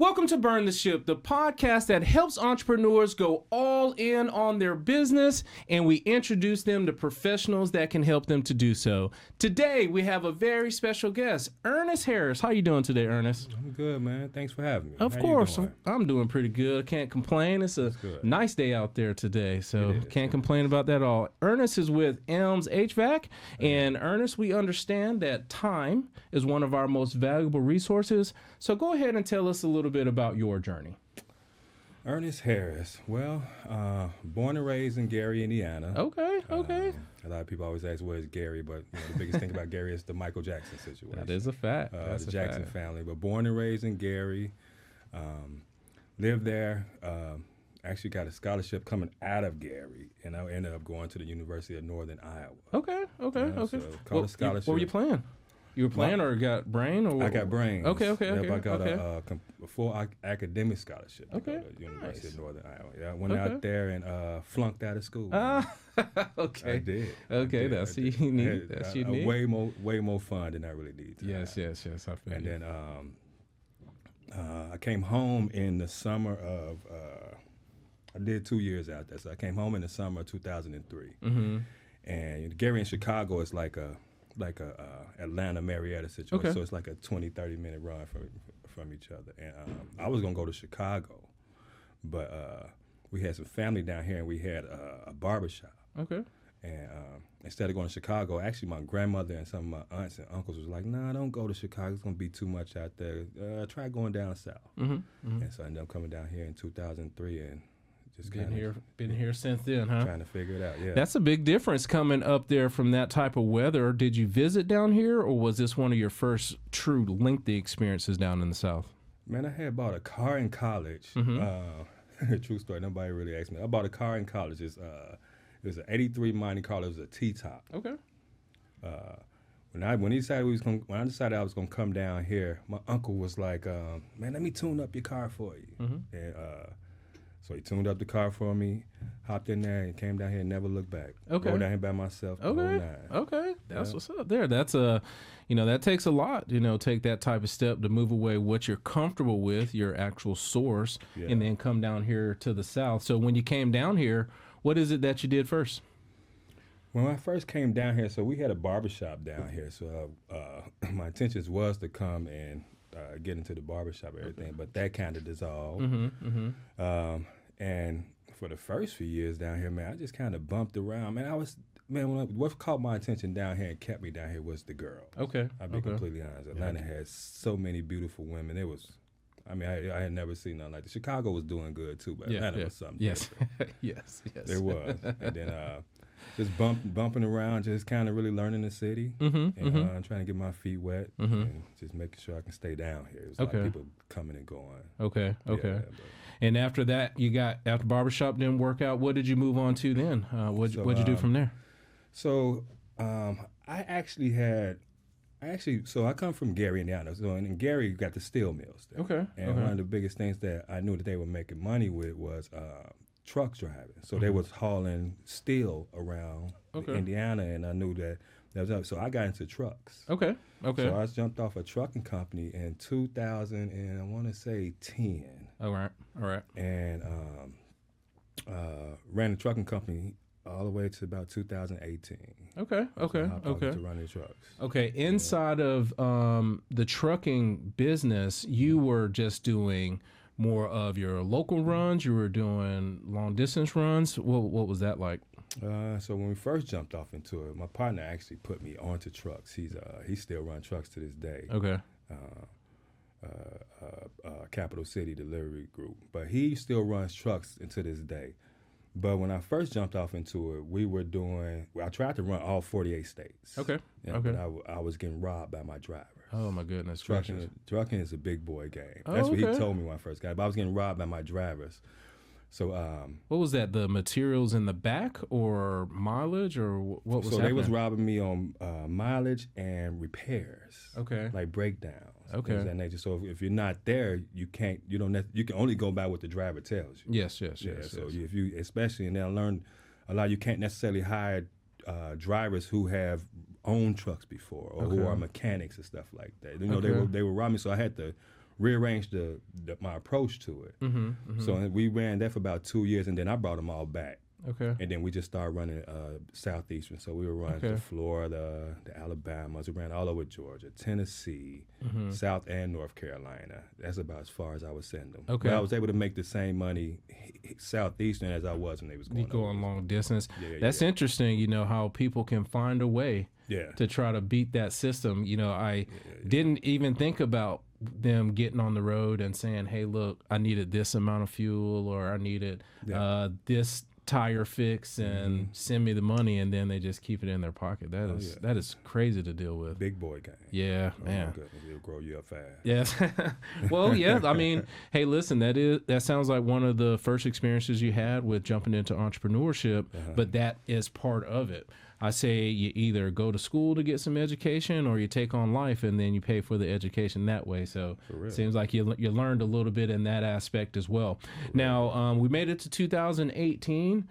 Welcome to Burn the Ship, the podcast that helps entrepreneurs go all in on their business, and we introduce them to professionals that can help them to do so. Today, we have a very special guest, Ernest Harris. How you doing today, Ernest? I'm good, man. Thanks for having me. Of course. I'm doing pretty good. Can't complain. It's a nice day out there today, so can't complain about that at all. Ernest is with Elm HVAC, and Ernest, we understand that time is one of our most valuable resources, so go ahead and tell us a little bit about your journey. Ernest Harris. Well, born and raised in Gary, Indiana. Okay. A lot of people always ask, where's Gary? But the biggest thing about Gary is the Michael Jackson situation. That is a fact. The Jackson family. But born and raised in Gary. Lived there. Actually got a scholarship coming out of Gary. And I ended up going to the University of Northern Iowa. Okay. So called a scholarship. What were you playing? You were playing or got brain? Or I got brains. Okay. I got a full academic scholarship to go to the University of Northern Iowa. Yeah, I went out there and flunked out of school. Okay. I did. Okay, that's unique. That's unique. Way more fun than I really need to Yes. I feel and you. then I came home in the summer of, I did 2 years out there. So I came home in the summer of 2003. Mm-hmm. And Gary and Chicago is like a Atlanta Marietta situation. Okay. So it's like a 20-30 minute run from each other. And I was gonna go to Chicago, but we had some family down here and we had a barbershop. Okay. And instead of going to Chicago, actually my grandmother and some of my aunts and uncles was like, "Nah, don't go to Chicago. It's gonna be too much out there. Try going down south." Mm-hmm. And so I ended up coming down here in 2003 and just Been here since then, huh? trying to figure it out. Yeah. That's a big difference coming up there from that type of weather. Did you visit down here, or was this one of your first true lengthy experiences down in the South? Man, I had bought a car in college. Mm-hmm. True story. Nobody really asked me. I bought a car in college. It was an '83 Monte Carlo. It was a T-top. Okay. When I decided I was gonna come down here, my uncle was like, "Man, let me tune up your car for you." Mm-hmm. And so he tuned up the car for me, hopped in there, and came down here and never looked back. Okay. Rode down here by myself. The whole nine. Okay. That's Yeah. what's up there. That's that takes a lot, take that type of step to move away what you're comfortable with, your actual source, Yeah. and then come down here to the South. So when you came down here, what is it that you did first? When I first came down here, so we had a barbershop down here. So my intentions was to come and get into the barbershop and everything, but that kind of dissolved. Mm-hmm. And for the first few years down here, man, I just kind of bumped around. What caught my attention down here and kept me down here was the girls. Okay. I'll be completely honest. Atlanta had so many beautiful women. It was, I had never seen nothing like that. Chicago was doing good too, but Atlanta was something different. Yes. It was. And then just bumping around, just kind of really learning the city and trying to get my feet wet and just making sure I can stay down here. There's a lot of people coming and going. Okay. Yeah, And after that, after barbershop didn't work out, what did you move on to then? What'd you do from there? So I come from Gary, Indiana. So in Gary, you got the steel mills there. Okay. And one of the biggest things that I knew that they were making money with was truck driving. So they was hauling steel around Indiana, and I knew that was up. So I got into trucks. Okay. So I jumped off a trucking company in 2000 and I want to say 10. All right. And ran a trucking company all the way to about 2018. Okay. To running trucks. Okay. Inside of the trucking business, you were just doing more of your local runs. You were doing long distance runs. What was that like? So when we first jumped off into it, my partner actually put me onto trucks. He still runs trucks to this day. Okay. Capital City Delivery Group, but he still runs trucks to this day. But when I first jumped off into it, I tried to run all 48 states. Okay. But I was getting robbed by my drivers. Oh my goodness. Trucking is a big boy game. Oh, That's what he told me when I first got it. But I was getting robbed by my drivers. So what was that? The materials in the back or mileage or what was happening? So they was robbing me on mileage and repairs. Okay. Like breakdowns. Okay. Things of that nature. So if you're not there, you can only go by what the driver tells you. Yes. So if you, especially, and then I learned a lot, you can't necessarily hire drivers who have owned trucks before or who are mechanics and stuff like that. They were robbing me, so I had to rearranged my approach to it. So we ran that for about 2 years, and then I brought them all back. Okay. And then we just started running Southeastern. So we were running to Florida, the Alabamas. We ran all over Georgia, Tennessee, South and North Carolina. That's about as far as I would send them. Okay. But I was able to make the same money Southeastern as I was when they was going long distance. That's interesting, you know, how people can find a way to try to beat that system. You know, I didn't even think about them getting on the road and saying, hey, look, I needed this amount of fuel, or I needed this tire fix, and send me the money, and then they just keep it in their pocket. That is crazy to deal with. Big boy game. Yeah, man. My goodness, it'll grow you up fast. Yes. Well, yeah. I mean, hey, listen, that sounds like one of the first experiences you had with jumping into entrepreneurship, but that is part of it. I say you either go to school to get some education, or you take on life and then you pay for the education that way. So it seems like you learned a little bit in that aspect as well. Now, we made it to 2018.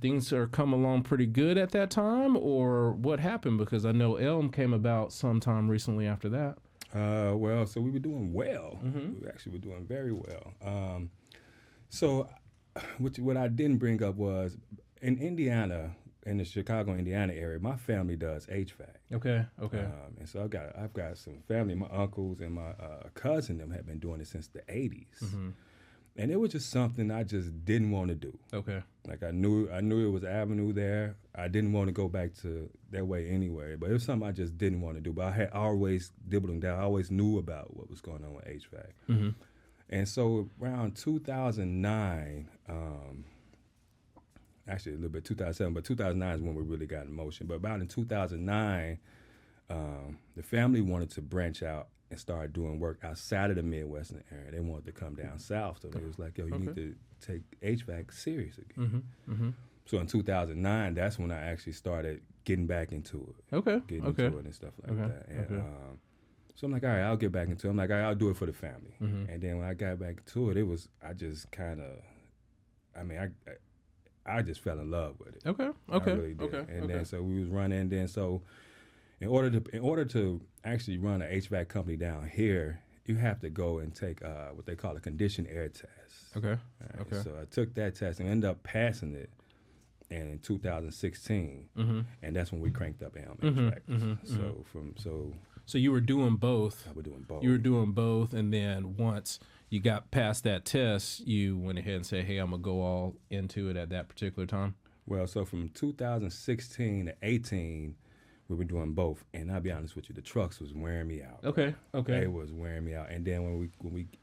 Things are coming along pretty good at that time, or what happened? Because I know Elm came about sometime recently after that. Well, so we were doing well. We actually were doing very well. So what I didn't bring up was in Indiana, in the Chicago, Indiana area, my family does HVAC. Okay. And so I've got some family. My uncles and my cousin them have been doing it since the 80s. And it was just something I just didn't want to do. Okay. Like I knew it was an avenue there. I didn't want to go back to that way anyway. But it was something I just didn't want to do. But I had always dibbled down. I always knew about what was going on with HVAC. And so around 2009. Actually, a little bit 2007, but 2009 is when we really got in motion. But about in 2009, the family wanted to branch out and start doing work outside of the Midwestern area. They wanted to come down south. So it was like, yo, you need to take HVAC serious again. So in 2009, that's when I actually started getting back into it. Getting into it and stuff like that. And, so I'm like, all right, I'll get back into it. I'm like, all right, I'll do it for the family. And then when I got back into it, I just kind of, I just fell in love with it. I really did. And then so we was running. And then so in order to actually run an HVAC company down here, you have to go and take what they call a conditioned air test. So I took that test and ended up passing it in 2016, and that's when we cranked up Elm HVAC. So you were doing both. I was doing both. You were doing both, and then once you got past that test, you went ahead and said, hey, I'm going to go all into it at that particular time? Well, so from 2016 to 18, we were doing both. And I'll be honest with you, the trucks was wearing me out. Okay. It was wearing me out. And then when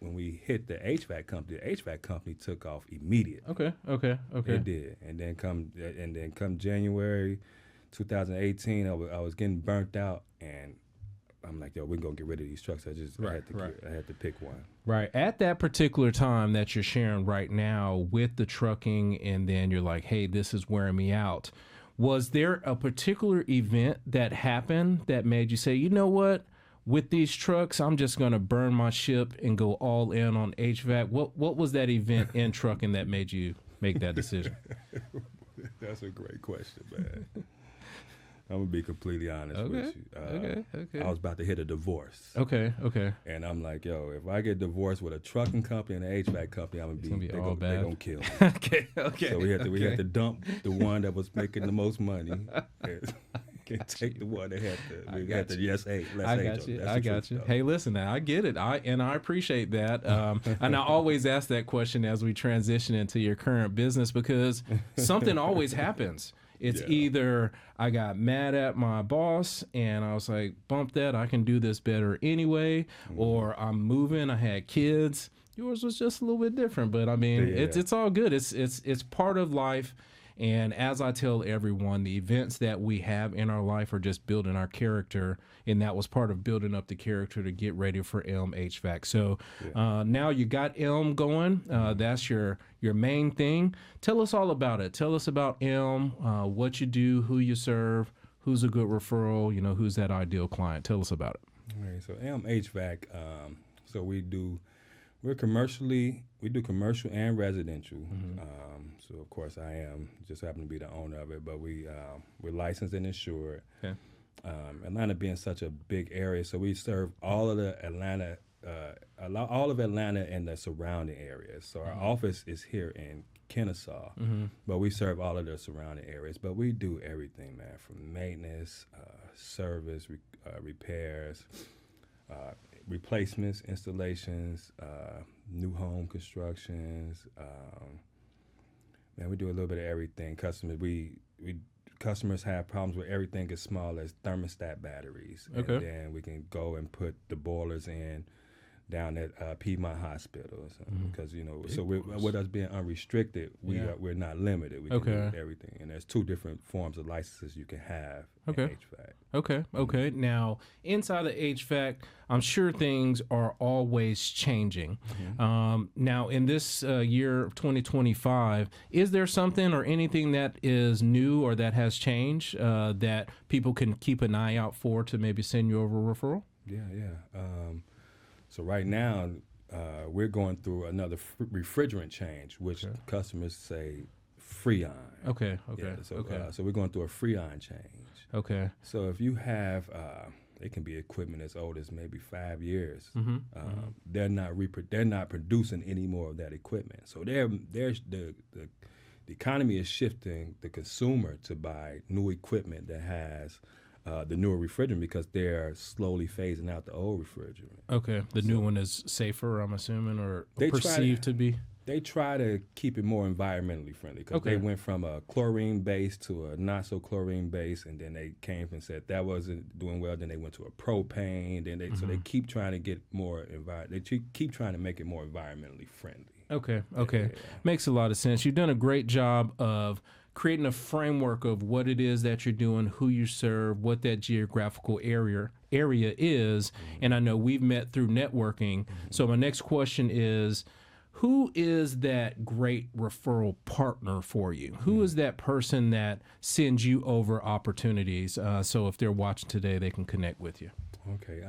we hit the HVAC company took off immediately. Okay. It did. And then come January 2018, I was getting burnt out, and I'm like, yo, we're going to get rid of these trucks. I had to pick one. Right. At that particular time that you're sharing right now with the trucking, and then you're like, hey, this is wearing me out. Was there a particular event that happened that made you say, you know what, with these trucks, I'm just going to burn my ship and go all in on HVAC? What was that event in trucking that made you make that decision? That's a great question, man. I'm going to be completely honest with you. I was about to hit a divorce. Okay. And I'm like, yo, if I get divorced with a trucking company and an HVAC company, I'm going to be all bad. They're going to kill me. Okay. So we had to dump the one that was making the most money and take the one that had the yes, hey, let's I got you. Hey, listen, now I get it. I appreciate that. And I always ask that question as we transition into your current business, because something always happens. It's either I got mad at my boss and I was like, bump that, I can do this better anyway, or I'm moving, I had kids. Yours was just a little bit different, but I mean, it's all good. It's part of life. And as I tell everyone, the events that we have in our life are just building our character, and that was part of building up the character to get ready for Elm HVAC. So now you got Elm going. That's your main thing. Tell us all about it. Tell us about Elm, what you do, who you serve, who's a good referral, who's that ideal client. Tell us about it. All right, so Elm HVAC, so we do commercial and residential. So of course I just happen to be the owner of it, but we're licensed and insured. Atlanta being such a big area, so we serve all of the Atlanta all of Atlanta and the surrounding areas. So our office is here in Kennesaw, but we serve all of the surrounding areas. But we do everything, man, from maintenance, service, repairs, replacements, installations, new home constructions. Man, we do a little bit of everything. Customers have problems with everything as small as thermostat batteries. Okay. And then we can go and put the boilers in down at Piedmont Hospitals, because with us being unrestricted, we're not limited. We can do everything, and there's 2 different forms of licenses you can have in HVAC. Okay. Now, inside the HVAC, I'm sure things are always changing. Now, in this year of 2025, is there something or anything that is new or that has changed that people can keep an eye out for to maybe send you over a referral? Yeah. So right now, we're going through another refrigerant change, which customers say Freon. Okay. So we're going through a Freon change. Okay. So if you have, it can be equipment as old as maybe 5 years. They're not producing any more of that equipment. So the economy is shifting the consumer to buy new equipment that has the newer refrigerant, because they're slowly phasing out the old refrigerant. Okay. The new one is safer, I'm assuming, or perceived to be? They try to keep it more environmentally friendly, because they went from a chlorine base to a not so chlorine base, and then they came and said that wasn't doing well. Then they went to a propane. Then so they keep trying to get more They keep trying to make it more environmentally friendly. Okay. Yeah. Makes a lot of sense. You've done a great job of creating a framework of what it is that you're doing, who you serve, what that geographical area is. And I know we've met through networking. So my next question is, who is that great referral partner for you? Who is that person that sends you over opportunities? So if they're watching today, they can connect with you. Okay.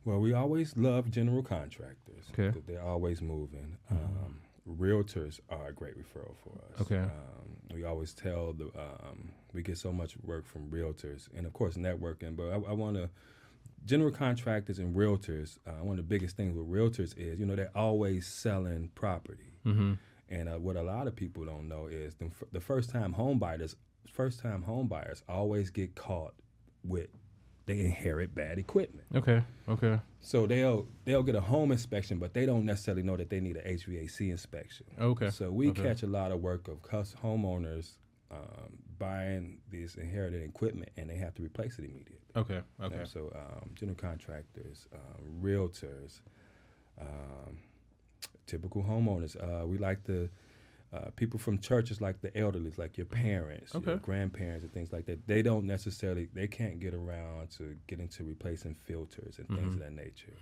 Well, we always love general contractors. Okay. They're always moving. Realtors are a great referral for us. Okay. We always tell we get so much work from realtors, and of course networking. But I want to general contractors and realtors. One of the biggest things with realtors is they're always selling property, and what a lot of people don't know is the first time home buyers always get caught with. They inherit bad equipment. Okay. So they'll get a home inspection, but they don't necessarily know that they need an HVAC inspection. Okay. So we catch a lot of work of homeowners buying this inherited equipment, and they have to replace it immediately. Okay. So general contractors, realtors, typical homeowners. We like the people from churches, like the elderly, like your parents, your grandparents, and things like that. They can't get around to get into replacing filters and things of that nature.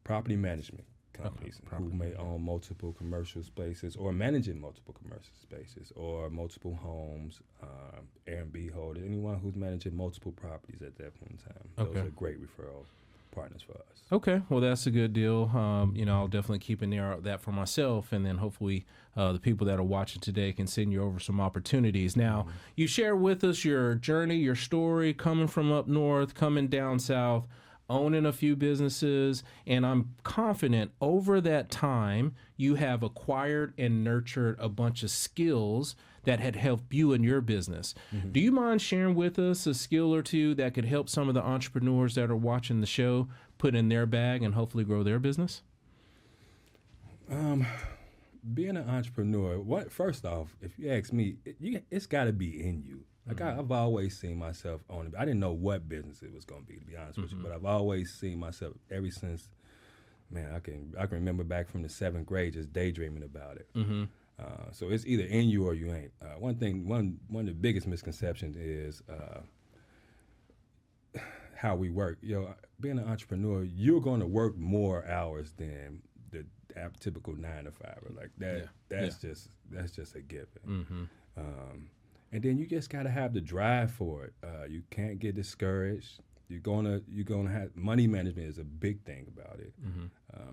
Property management companies who may own multiple commercial spaces or managing multiple commercial spaces or multiple homes, Airbnb holders, anyone who's managing multiple properties at that point in time. Those are great referral partners for us. Okay, well, that's a good deal. I'll definitely keep an ear out that for myself, and then hopefully the people that are watching today can send you over some opportunities. Now, you share with us your journey, your story, coming from up north, coming down south, owning a few businesses, and I'm confident over that time you have acquired and nurtured a bunch of skills that had helped you in your business. Do you mind sharing with us a skill or two that could help some of the entrepreneurs that are watching the show put in their bag and hopefully grow their business? Being an entrepreneur, first off, if you ask me, it's got to be in you. Like I've always seen myself owning. I didn't know what business it was going to be, to be honest with you, but I've always seen myself ever since. Man, I can remember back from the 7th grade just daydreaming about it. So it's either in you or you ain't. One of the biggest misconceptions is how we work. Being an entrepreneur, you're going to work more hours than the typical 9 to 5. Like that. That's just a given. And then you just got to have the drive for it. You can't get discouraged. You're gonna have money management is a big thing about it.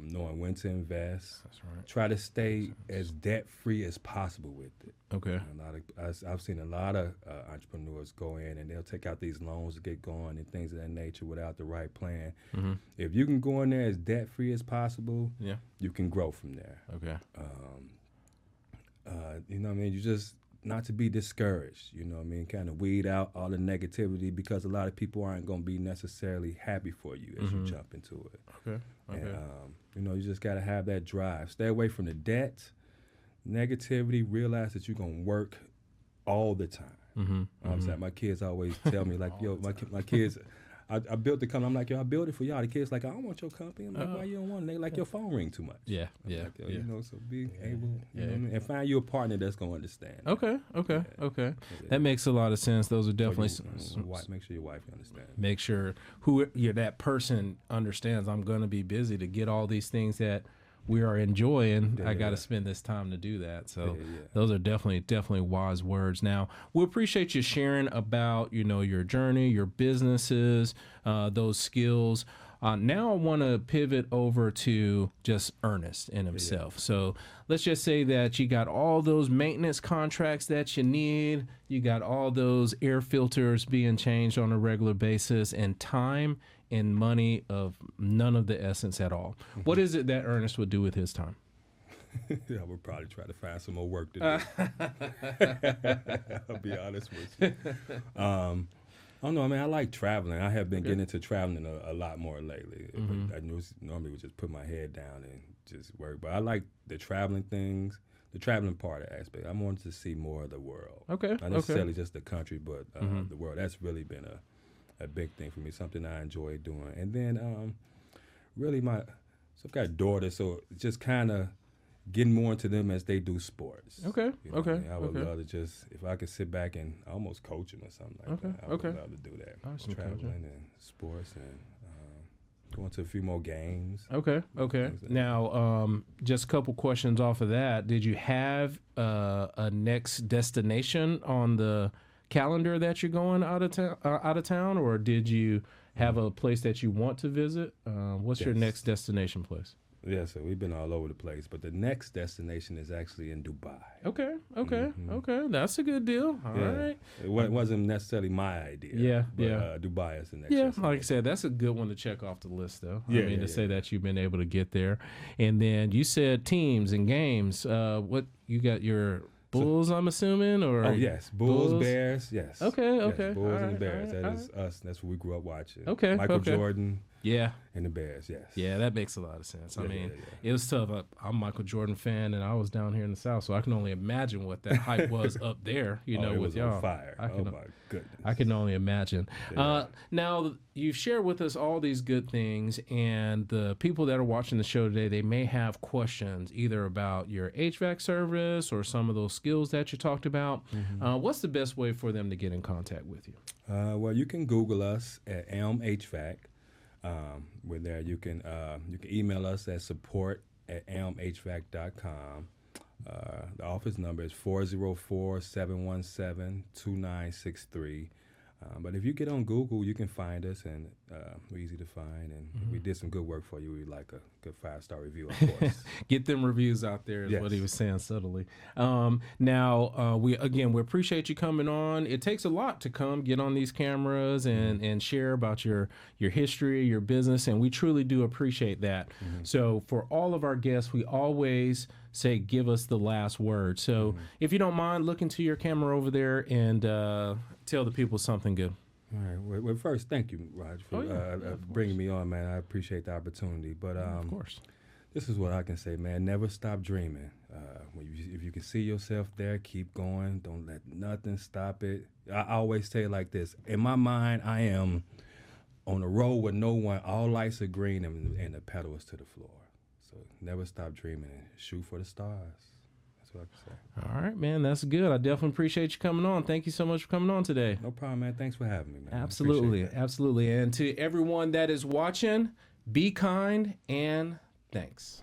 Knowing when to invest. That's right. Try to stay as debt free as possible with it. Okay. I've seen a lot of entrepreneurs go in and they'll take out these loans to get going and things of that nature without the right plan. If you can go in there as debt free as possible, you can grow from there. Okay. You know what I mean? You just not to be discouraged, you know what I mean? Kind of weed out all the negativity because a lot of people aren't going to be necessarily happy for you as you jump into it. Okay. And, you know, you just got to have that drive. Stay away from the debt, negativity, realize that you're going to work all the time. I'm saying, my kids always tell me, like, yo, my kids, I built the company. I'm like, yo, I built it for y'all. The kids like, I don't want your company. I'm like, why you don't want it? They like, your phone ring too much. Yeah. Like, yo, you know, so be able, you know what I mean? And find you a partner that's going to understand. Okay. That makes a lot of sense. Those are definitely make sure your wife understands. Make sure that person understands. I'm going to be busy to get all these things that we are enjoying. I got to spend this time to do that. So those are definitely wise words. Now, we appreciate you sharing about, you know, your journey, your businesses, those skills. Now I want to pivot over to just Ernest and himself. So let's just say that you got all those maintenance contracts that you need. You got all those air filters being changed on a regular basis, and time and money of none of the essence at all. What is it that Ernest would do with his time? I would probably try to find some more work to do. I'll be honest with you. I don't know. I mean, I like traveling. I have been getting into traveling a lot more lately. I normally would just put my head down and just work. But I like the traveling things, the traveling part of the aspect. I wanted to see more of the world. Okay. Not necessarily just the country, but the world. That's really been a big thing for me, something I enjoy doing. And then really I've got daughters, so just kind of getting more into them as they do sports. Okay. You know what I mean? I would love to just, if I could sit back and almost coach them or something like that. I would love to do that. Awesome. Traveling and sports and going to a few more games. Okay. Now, just a couple questions off of that. Did you have a next destination on the calendar that you're going out of town, or did you have a place that you want to visit? What's your next destination place? Yeah, so we've been all over the place, but the next destination is actually in Dubai. Okay. That's a good deal. All right. It wasn't necessarily my idea. But Dubai is the next destination. Like I said, that's a good one to check off the list, though. To say that you've been able to get there. And then you said teams and games. What you got your Bulls, I'm assuming, or Bulls, Bears, yes. Okay. Yes, Bulls and the Bears. That is us. That's what we grew up watching. Okay. Michael Jordan. Yeah. And the Bears, yes. Yeah, that makes a lot of sense. I mean, it was tough. I'm a Michael Jordan fan, and I was down here in the South, so I can only imagine what that hype was up there, with y'all. On fire. My goodness. I can only imagine. Now, you've shared with us all these good things, and the people that are watching the show today, they may have questions either about your HVAC service or some of those skills that you talked about. What's the best way for them to get in contact with you? Well, you can Google us at Elm HVAC. We're there. You can email us at support@elmhvac.com. The office number is 404-717-2963. But if you get on Google, you can find us, and we're easy to find. And we did some good work for you. We'd like a good 5-star review, of course. Get them reviews out there is what he was saying subtly. Now, we appreciate you coming on. It takes a lot to get on these cameras and share about your history, your business, and we truly do appreciate that. So for all of our guests, we always say, give us the last word. So if you don't mind, look into your camera over there and tell the people something good. All right. Well, first, thank you, Raj, for bringing me on, man. I appreciate the opportunity. But of course, this is what I can say, man. Never stop dreaming. If you can see yourself there, keep going. Don't let nothing stop it. I always say it like this. In my mind, I am on a road with no one. All lights are green and the pedal is to the floor. So never stop dreaming and shoot for the stars. That's what I can say. All right, man. That's good. I definitely appreciate you coming on. Thank you so much for coming on today. No problem, man. Thanks for having me, man. Absolutely. And to everyone that is watching, be kind and thanks.